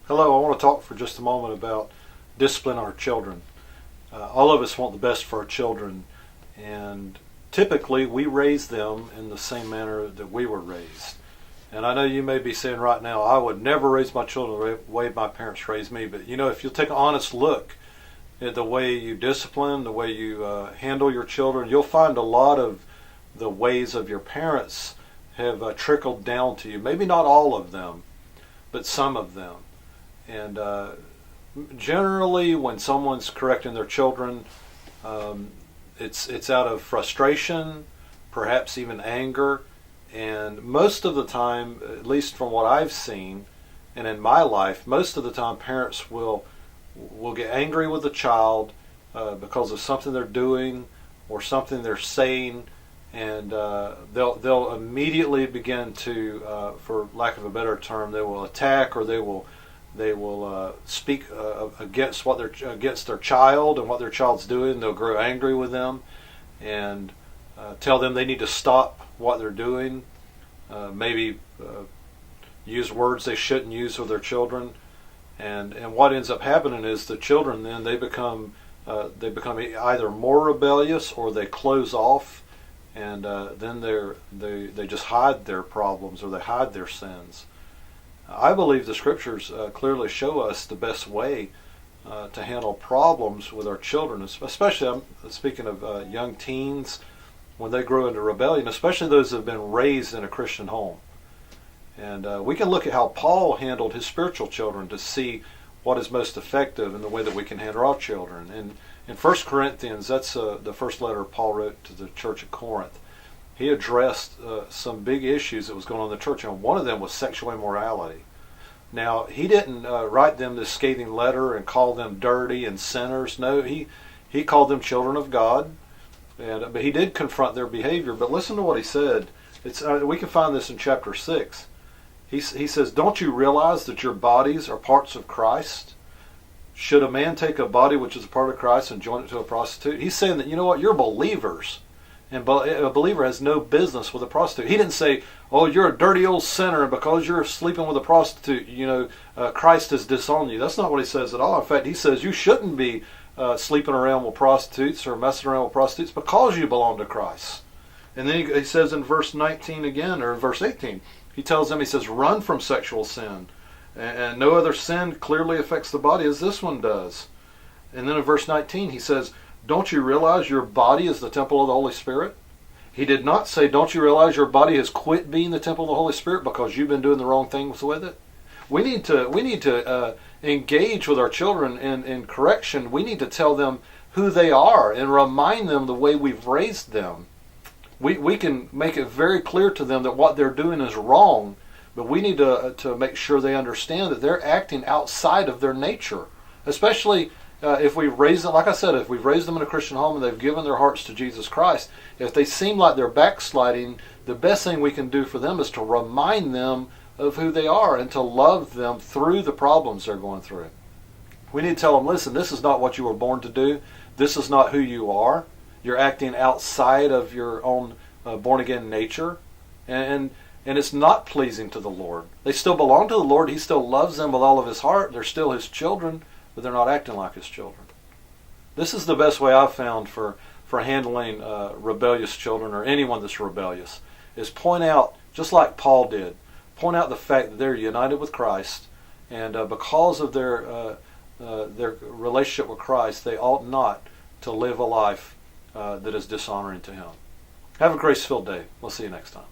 Hello, I want to talk for just a moment about disciplining our children. All of us want the best for our children, and typically we raise them in the same manner that we were raised. And I know you may be saying right now, I would never raise my children the way my parents raised me, but if you'll take an honest look at the way you discipline, the way you handle your children, you'll find a lot of the ways of your parents have trickled down to you. Maybe not all of them, but some of them. And generally, when someone's correcting their children, it's out of frustration, perhaps even anger. And most of the time, at least from what I've seen, and in my life, most of the time parents will get angry with the child because of something they're doing or something they're saying, and they'll immediately begin to, for lack of a better term, they will attack, or they will speak against against their child and what their child's doing. They'll grow angry with them and tell them they need to stop what they're doing. Maybe use words they shouldn't use with their children. And what ends up happening is the children then they become either more rebellious or they close off, and then they just hide their problems or they hide their sins. I believe the scriptures clearly show us the best way to handle problems with our children, especially I'm speaking of young teens when they grow into rebellion, especially those that have been raised in a Christian home. And we can look at how Paul handled his spiritual children to see what is most effective in the way that we can handle our children. And in 1 Corinthians, that's the first letter Paul wrote to the church at Corinth. He addressed some big issues that was going on in the church, and one of them was sexual immorality. Now, he didn't write them this scathing letter and call them dirty and sinners. No, he called them children of God, but he did confront their behavior. But listen to what he said. We can find this in chapter 6. He says, "Don't you realize that your bodies are parts of Christ? Should a man take a body which is a part of Christ and join it to a prostitute?" He's saying that, you're believers. And a believer has no business with a prostitute. He didn't say, "Oh, you're a dirty old sinner, and because you're sleeping with a prostitute, Christ has disowned you." That's not what he says at all. In fact, he says you shouldn't be sleeping around with prostitutes or messing around with prostitutes because you belong to Christ. And then he says in verse 19 again, or verse 18, he tells them, he says, "Run from sexual sin. And no other sin clearly affects the body as this one does." And then in verse 19 he says, "Don't you realize your body is the temple of the Holy Spirit?" He did not say, "Don't you realize your body has quit being the temple of the Holy Spirit because you've been doing the wrong things with it?" We need to engage with our children in correction. We need to tell them who they are and remind them the way we've raised them. We can make it very clear to them that what they're doing is wrong, but we need to make sure they understand that they're acting outside of their nature, especially if we've raised them, like I said, if we've raised them in a Christian home and they've given their hearts to Jesus Christ. If they seem like they're backsliding, the best thing we can do for them is to remind them of who they are and to love them through the problems they're going through. We need to tell them, listen, this is not what you were born to do. This is not who you are. You're acting outside of your own born-again nature. And it's not pleasing to the Lord. They still belong to the Lord. He still loves them with all of his heart. They're still his children, but they're not acting like his children. This is the best way I've found for handling rebellious children or anyone that's rebellious, is point out, just like Paul did, point out the fact that they're united with Christ, and because of their relationship with Christ, they ought not to live a life that is dishonoring to him. Have a grace-filled day. We'll see you next time.